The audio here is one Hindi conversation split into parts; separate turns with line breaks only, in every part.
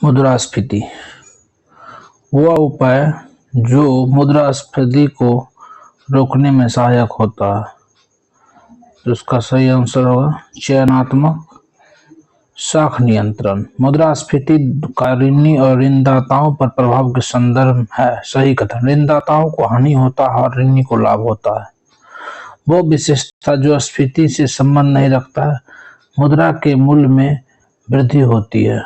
मुद्रास्फीति वह उपाय जो मुद्रास्फीति को रोकने में सहायक होता है। तो इसका सही आंसर होगा चयनात्मक साख नियंत्रण। मुद्रास्फीति का ऋणी और ऋणदाताओं पर प्रभाव के संदर्भ है सही कथन। ऋणदाताओं को हानि होता है और ऋणी को लाभ होता है। वो विशेषता जो स्फीति से संबंध नहीं रखता है। मुद्रा के मूल्य में वृद्धि होती है।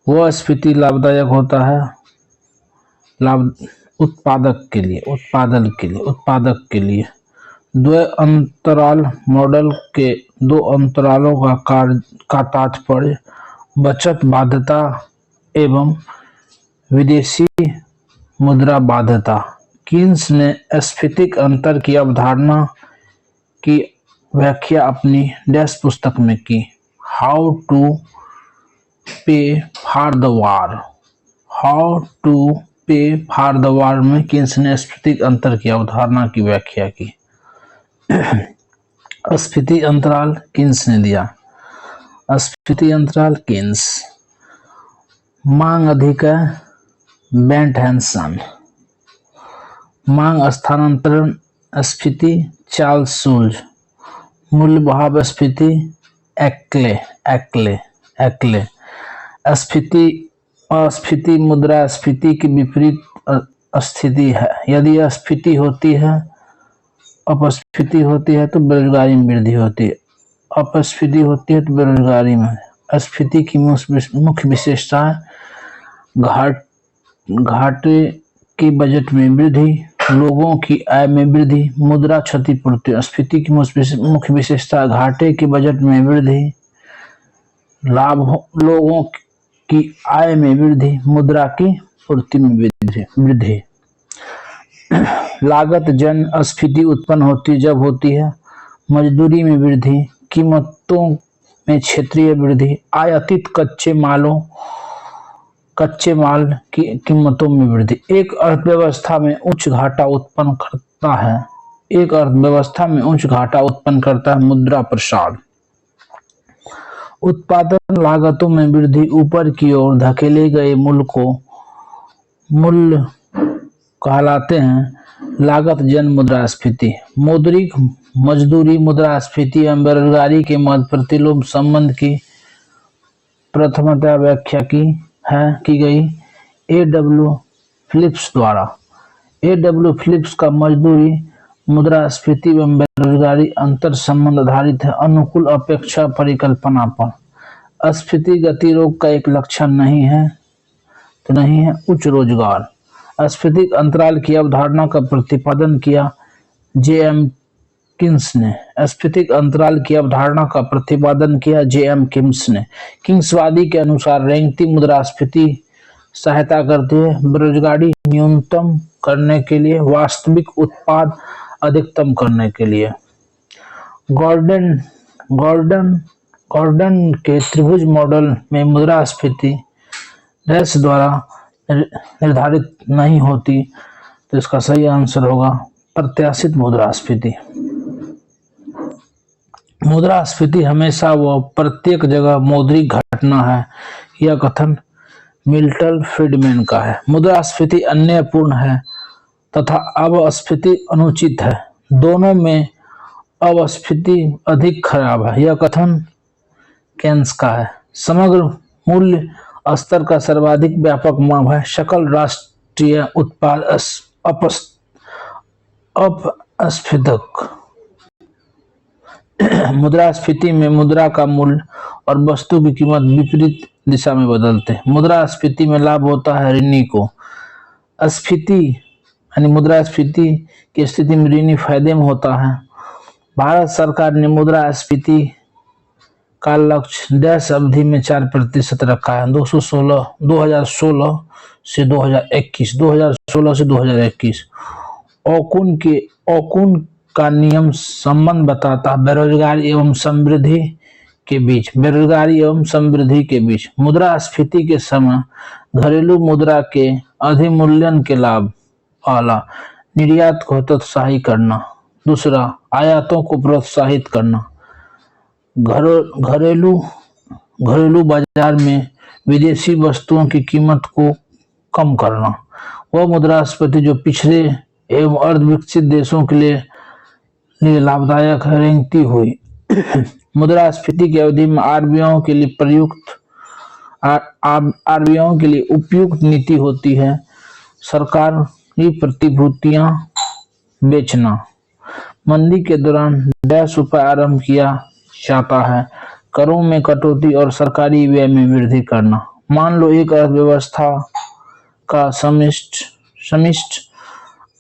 वह स्फीति लाभदायक होता है उत्पादक के लिए। द्वै अंतराल मॉडल के दो अंतरालों का तात्पर्य बचत बाध्यता एवं विदेशी मुद्रा बाध्यता। कीन्स ने स्फीतिक अंतर की अवधारणा की व्याख्या अपनी डैश पुस्तक में की। हाउ टू पे फॉर द वार में कीन्स ने स्फीतिक अंतर की अवधारणा की व्याख्या की। स्फीति अंतराल कीन्स ने दिया। स्फीति अंतराल कीन्स। मांग अधिक बेंट हैंसन। मांग स्थानांतरण स्फीति चार्ल्स शुल्ज। मूल्य भाव स्फीति एक्ले। अस्फीति मुद्रास्फीति की विपरीत स्थिति है। यदि अस्फीति होती है अपस्फीति होती है तो बेरोजगारी में वृद्धि होती है। अपस्फीति होती है तो बेरोजगारी में। स्फीति की मुख्य विशेषताएं घाटे के बजट में वृद्धि, लोगों की आय में वृद्धि, मुद्रा क्षतिपूर्ति। स्फीति की मुख्य विशेषता घाटे के बजट में वृद्धि, लोगों की आय में वृद्धि, मुद्रा की पूर्ति में वृद्धि। लागत जन स्फीति उत्पन्न होती है मजदूरी में वृद्धि, कीमतों में क्षेत्रीय वृद्धि, आयातित कच्चे माल की कीमतों में वृद्धि। एक अर्थव्यवस्था में उच्च घाटा उत्पन्न करता है मुद्रा प्रसार। उत्पादन लागतों में वृद्धि, ऊपर की ओर धकेले गए मूल्य को मूल्य कहलाते हैं लागत जन मुद्रास्फीति। मौद्रिक मजदूरी मुद्रास्फीति एवं बेरोजगारी के मध्य प्रतिलोम संबंध की प्रथमतः व्याख्या की गई A.W. फिलिप्स द्वारा। A.W. फिलिप्स का मजदूरी मुद्रास्फीति एवं बेरोजगारी अंतर संबंध आधारित है अनुकूल अपेक्षा परिकल्पना पर। स्फीति गतिरोध का एक लक्षण नहीं है उच्च रोजगार। स्फीतिक अंतराल की अवधारणा का प्रतिपादन किया J.M. कीन्स ने। स्फीतिक अंतराल की अवधारणा का प्रतिपादन किया J.M. कीन्स ने। कीन्सवादी के अनुसार रेंगती मुद्रास्फीति सहायता करती है बेरोजगारी न्यूनतम करने के लिए, वास्तविक उत्पाद अधिकतम करने के लिए। गॉर्डन के त्रिभुज मॉडल में मुद्रास्फीति डैश द्वारा निर्धारित नहीं होती। तो इसका सही आंसर होगा प्रत्याशित मुद्रास्फीति। मुद्रास्फीति हमेशा व प्रत्येक जगह मौद्रिक घटना है, यह कथन मिल्टन फ्रीडमैन का है। मुद्रास्फीति अन्यायपूर्ण है तथा अपस्फीति अनुचित है। दोनों में अपस्फीति अधिक खराब है, यह कथन केन्स का है। समग्र मूल्य स्तर का सर्वाधिक व्यापक माप है। सकल राष्ट्रीय उत्पाद अपस्फीतक। मुद्रास्फीति में मुद्रा का मूल्य और वस्तु की कीमत विपरीत दिशा में बदलते हैं। मुद्रास्फीति में लाभ होता है ऋणी को। स्फीति यानी मुद्रास्फीति की स्थिति में ऋणी फायदे में होता है। भारत सरकार ने मुद्रास्फीति का लक्ष्य डैश अवधि में 4% रखा है 2016 से 2021। ओकुन का नियम संबंध बताता है बेरोजगारी एवं समृद्धि के बीच। मुद्रास्फीति के समय घरेलू मुद्रा के अधिमूल्यन के लाभ। पहला, निर्यात को हतोत्साहित करना। दूसरा, आयातों को प्रोत्साहित करना। घरेलू बाजार में विदेशी वस्तुओं की कीमत को कम करना। वह मुद्रास्फीति जो पिछड़े एवं अर्धविकसित देशों के लिए लाभदायक है, रेंगती हुई। मुद्रास्फीति की अवधि में आरबीआई के लिए उपयुक्त नीति होती है। सरकारी प्रतिभूतियां बेचना। मंदी के दौरान डैश उपाय आरंभ किया जाता है। करों में कटौती और सरकारी व्यय में वृद्धि करना। मान लो एक अर्थव्यवस्था का समिष्ट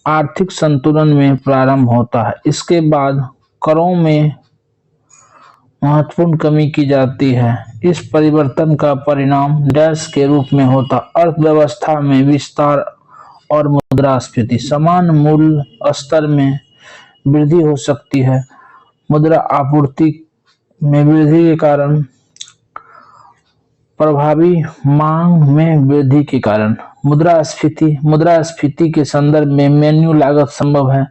आर्थिक संतुलन में प्रारंभ होता है। इसके बाद करों में महत्वपूर्ण कमी की जाती है। इस परिवर्तन का परिणाम डैश के रूप में होता अर्थव्यवस्था में विस्तार और मुद्रास्फीति। समान मूल्य स्तर में वृद्धि हो सकती है। मुद्रा आपूर्ति में वृद्धि के कारण प्रभावी मांग में वृद्धि के कारण मुद्रास्फीति के संदर्भ में मेन्यू लागत संभव है।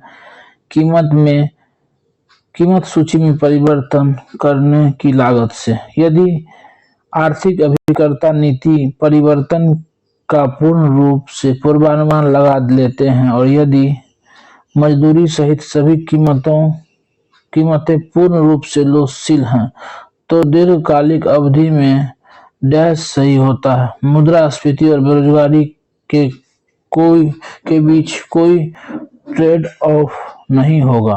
कीमत सूची में परिवर्तन करने की लागत से। यदि आर्थिक अभिकर्ता नीति परिवर्तन का पूर्ण रूप से पूर्वानुमान लगा लेते हैं और यदि मजदूरी सहित सभी कीमतें पूर्ण रूप से लोचशील हैं, तो दीर्घकालिक अवधि में डैश सही होता है। मुद्रास्फीति और बेरोजगारी के बीच कोई ट्रेड ऑफ नहीं होगा।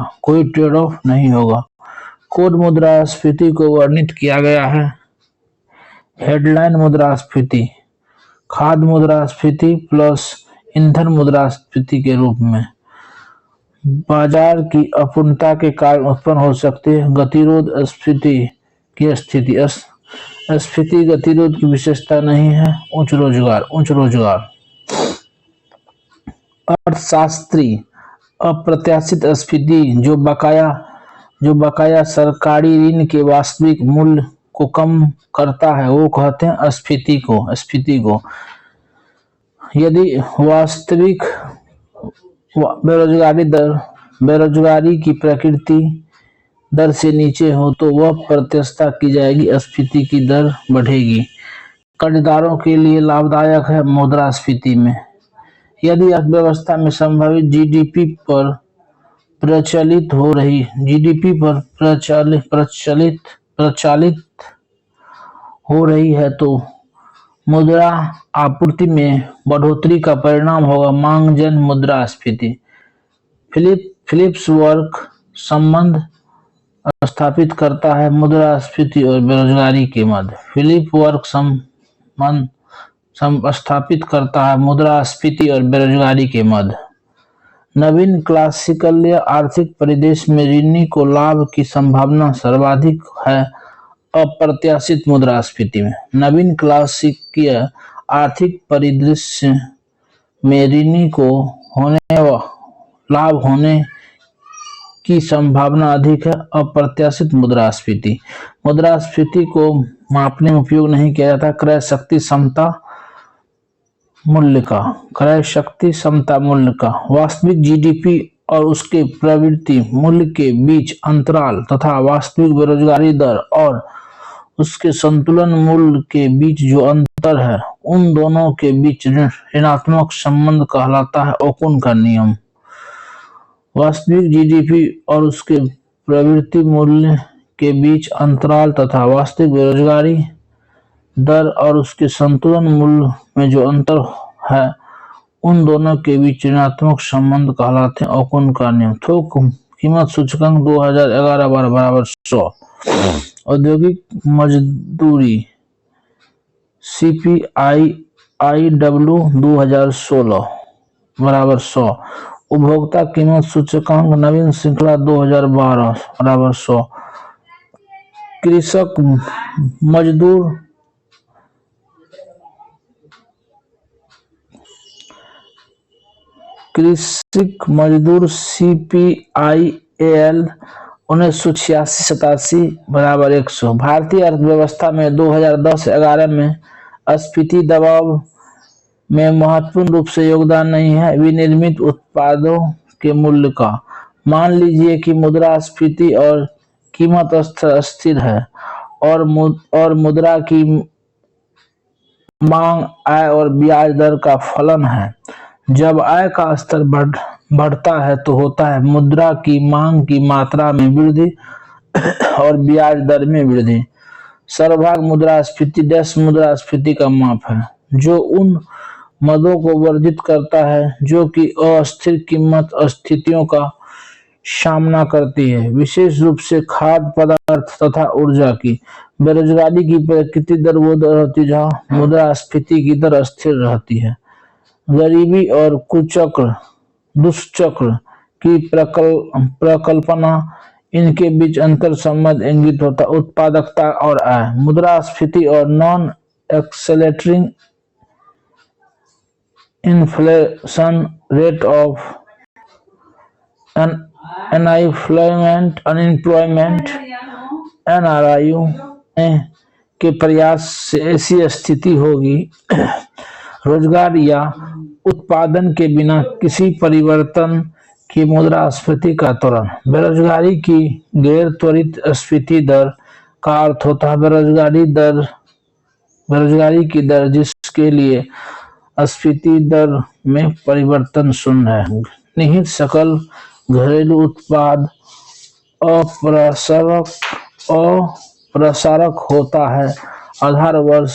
कोड मुद्रास्फीति को वर्णित किया गया है। हेडलाइन मुद्रास्फीति खाद्य मुद्रास्फीति प्लस ईंधन मुद्रास्फीति के रूप में बाजार की अपूर्णता के कारण उत्पन्न हो सकती है। गतिरोध स्फीति की स्थिति। स्फीति गतिरोध की विशेषता नहीं है। उच्च रोजगार। अर्थशास्त्री अप्रत्याशित स्फीति जो बकाया सरकारी ऋण के वास्तविक मूल्य को कम करता है, वो कहते हैं स्फीति को। यदि वास्तविक बेरोजगारी की प्रकृति दर से नीचे हो तो वह प्रत्याशा की जाएगी स्फीति की दर बढ़ेगी। कर्जदारों के लिए लाभदायक है मुद्रास्फीति में। यदि अर्थव्यवस्था में संभावित जीडीपी पर प्रचलित हो रही है तो मुद्रा आपूर्ति में बढ़ोतरी का परिणाम होगा मांगजन्य मुद्रास्फीति। फिलिप्स वर्क संबंध स्थापित करता है मुद्रास्फीति और बेरोजगारी के मध्य। फिलिप वर्क संबंध स्थापित करता है मुद्रास्फीति और बेरोजगारी के मध्य। नवीन क्लासिकल आर्थिक परिदृश्य में ऋणी को लाभ की संभावना सर्वाधिक है अप्रत्याशित मुद्रास्फीति में। नवीन क्लासिकीय आर्थिक परिदृश्य में ऋणी को लाभ होने की संभावना अधिक है अप्रत्याशित मुद्रास्फीति। मुद्रास्फीति को मापने में उपयोग नहीं किया जाता क्रय शक्ति समता मूल्य का। वास्तविक जीडीपी और उसके प्रवृत्ति मूल्य के बीच अंतराल तथा वास्तविक बेरोजगारी दर और उसके संतुलन मूल्य के बीच जो अंतर है, उन दोनों के बीच ऋणात्मक संबंध कहलाता है ओकुन का नियम। वास्तविक जीडीपी और उसके प्रवृत्ति मूल्य के बीच अंतराल तथा वास्तविक बेरोजगारी दर और उसके संतुलन मूल्य में जो अंतर है, उन दोनों के बीच ऋणात्मक संबंध कहलाते हैं ओकुन का नियम। थोक कीमत सूचकांक 2011-12 बराबर 100। औद्योगिक मजदूरी CPIW 2016 बराबर 100। उपभोक्ता कीमत सूचकांक नवीन श्रृंखला 2012 बराबर 100। कृषक मजदूर CPIAL 1986-87 बराबर 100। भारतीय अर्थव्यवस्था में 2010-11 में स्फीति दबाव में महत्वपूर्ण रूप से योगदान नहीं है विनिर्मित उत्पादों के मूल्य का। मान लीजिए कि मुद्रास्फीति और कीमत स्थिर है और मुद्रा की मांग आय और ब्याज दर का फलन है। जब आय का स्तर बढ़ता है तो होता है मुद्रा की मांग की मात्रा में वृद्धि और ब्याज दर में वृद्धि। सर्वभाग मुद्रास्फीति मुद्रास्फीति का माप है जो उन मदों को वर्जित करता है जो कि अस्थिर कीमत स्थितियों का सामना करती है, विशेष रूप से खाद्य पदार्थ तथा ऊर्जा की। बेरोजगारी की प्रकृति दर वो दर होती है जहाँ मुद्रास्फीति की दर स्थिर रहती है। गरीबी और कुचक्र दुष्चक्र की प्रकल्पना, इनके बीच अंतर संबंध इंगित होता उत्पादकता और आय। मुद्रास्फीति और non accelerating inflation rate of unemployment NRIU के प्रयास से ऐसी स्थिति होगी रोजगार या उत्पादन के बिना किसी परिवर्तन की मुद्रास्फीति का त्वरण। बेरोजगारी की गैर त्वरित स्फीति दर का अर्थ होता है बेरोजगारी की दर जिसके लिए स्फीति दर में परिवर्तन शून्य है। निहित सकल घरेलू उत्पाद अप्रसारक होता है आधार वर्ष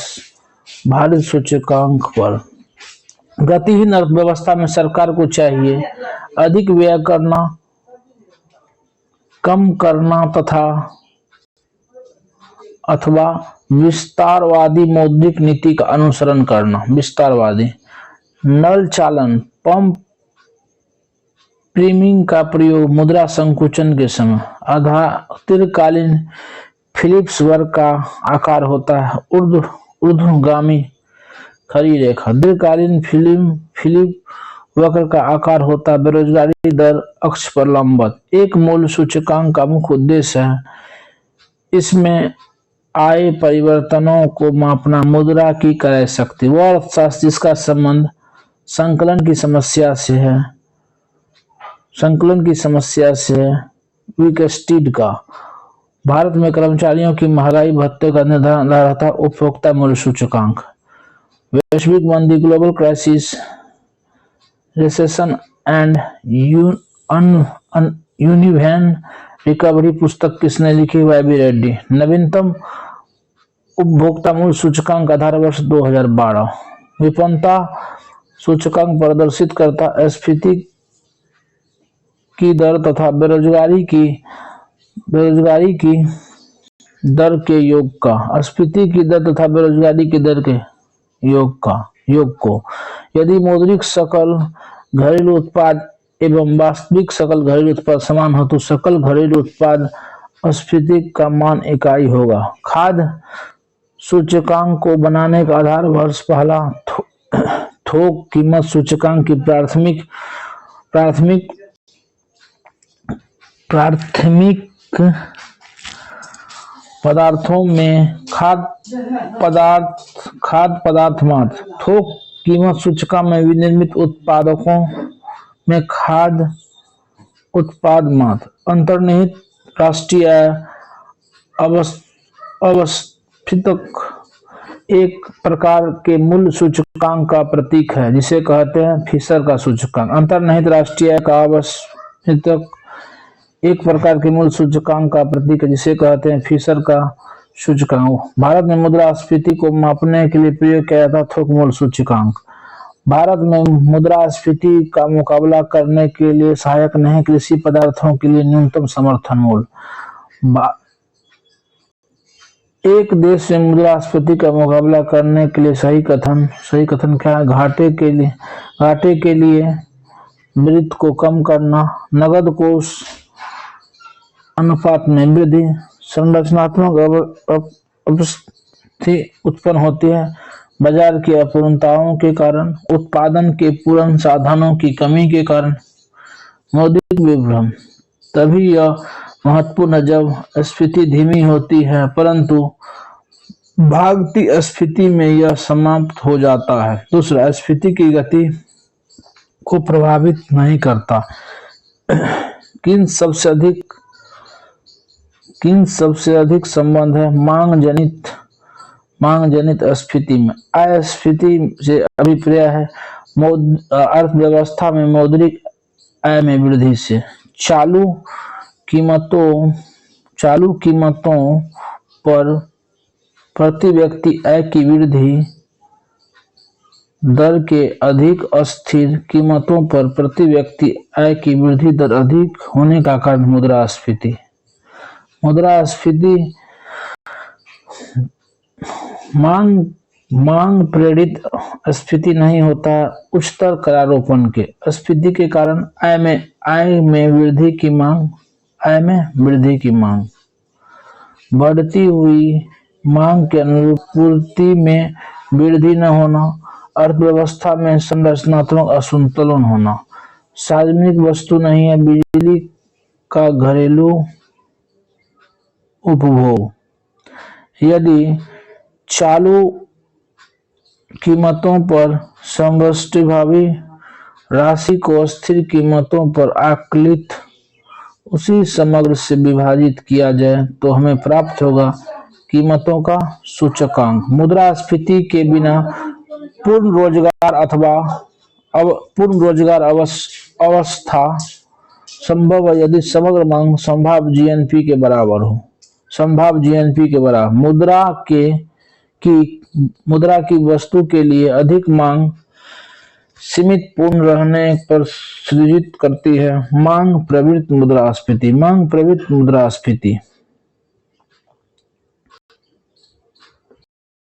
भारित सूचकांक पर। गतिहीन अर्थव्यवस्था में सरकार को चाहिए अधिक व्यय करना, कम करना अथवा विस्तारवादी मौद्रिक नीति का अनुसरण करना। विस्तारवादी नल चालन पंप प्रीमिंग का प्रयोग मुद्रा संकुचन के समय। दीर्घकालीन फिलिप्स वक्र का आकार होता है ऊर्ध्वगामी खड़ी रेखा। दीर्घकालीन फिलिप वक्र का आकार होता है बेरोजगारी दर अक्ष पर लंबवत। एक मूल सूचकांक का मुख्य उद्देश्य है इसमें आय परिवर्तनों को मापना। मुद्रा की क्रय शक्ति वह अर्थशास्त्र जिसका संबंध संकलन की समस्या से विकस्टीड का। भारत में कर्मचारियों की महंगाई भत्ते का निर्धारण रहता है उपभोक्ता मूल्य सूचकांक। वैश्विक मंदी global crisis recession and uneven recovery पुस्तक किसने लिखी? वाई.बी. रेड्डी। नवीनतम उपभोक्ता मूल्य सूचकांक आधार वर्ष 2012। विपन्नता सूचकांक प्रदर्शित करता स्फीति की दर तथा बेरोजगारी की दर के योग का। स्फीति की दर तथा बेरोजगारी की दर के योग को यदि मौद्रिक सकल घरेलू उत्पाद एवं वास्तविक सकल घरेलू उत्पाद समान हो तो सकल घरेलू उत्पाद स्फीति का मान इकाई होगा। खाद्य सूचकांक को बनाने का आधार वर्ष पहला थोक कीमत सूचकांक की प्राथमिक पदार्थों में खाद्य पदार्थ मात्र। थोक कीमत सूचकांक में विनिर्मित उत्पादों में खाद्य उत्पाद मात्र। अंतर्निहित राष्ट्रीय अवस्थितक एक प्रकार के मूल्य सूचकांक का प्रतीक है जिसे कहते हैं फिशर का सूचकांक। अंतर्निहित राष्ट्रीय का अवस्थितक एक प्रकार के मूल्य सूचकांक का प्रतीक है जिसे कहते हैं फिशर का सूचकांक। भारत में मुद्रास्फीति को मापने के लिए प्रयोग किया जाता है थोक मूल्य सूचकांक। भारत में मुद्रास्फीति का मुकाबला करने के लिए सहायक नहीं कृषि पदार्थों के लिए न्यूनतम समर्थन मूल्य। एक देश में मुद्रास्फीति का मुकाबला करने के लिए सही कथन क्या है? घाटे के लिए वित्त को कम करना, नगद कोष अनुपात में वृद्धि, संरचनात्मक अस्थिति उत्पन्न होती है बाजार की अपूर्णताओं के कारण, उत्पादन के पूर्ण साधनों की कमी के कारण, मौद्रिक विभ्रम। तभी यह महत्वपूर्ण है जब स्फीति धीमी होती है परंतु भागती स्फीति में यह समाप्त हो जाता है। दूसरा, स्फीति की गति को प्रभावित नहीं करता। किन सबसे अधिक संबंध है? मांग मांग जनित स्फीति में अस्फीति से अभिप्राय है अर्थव्यवस्था में मौद्रिक आय में वृद्धि से। चालू कीमतों पर प्रति व्यक्ति आय की वृद्धि दर के अधिक अस्थिर कीमतों पर प्रति व्यक्ति आय की वृद्धि दर अधिक होने का कारण मुद्रास्फीति। मुद्रास्फीति मांग प्रेरित स्फीति नहीं होता। उच्चतर करारोपण के स्फीति के कारण आय में वृद्धि की मांग बढ़ती हुई मांग के अनुरूप पूर्ति में वृद्धि न होना, अर्थव्यवस्था में संरचनात्मक असंतुलन होना। सार्वजनिक वस्तु नहीं है बिजली का घरेलू उपभोग। यदि चालू कीमतों पर समष्टिभावी राशि को स्थिर कीमतों पर आकलित उसी समग्र से विभाजित किया जाए तो हमें प्राप्त होगा कीमतों का सूचकांक। मुद्रास्फीति के बिना पूर्ण रोजगार अवस्था संभव है यदि समग्र मांग संभाव्य जीएनपी के बराबर हो। मुद्रा की वस्तु के लिए अधिक मांग सीमित पूर्ण रहने पर सृजित करती है मांग प्रवृत्त मुद्रास्फीति।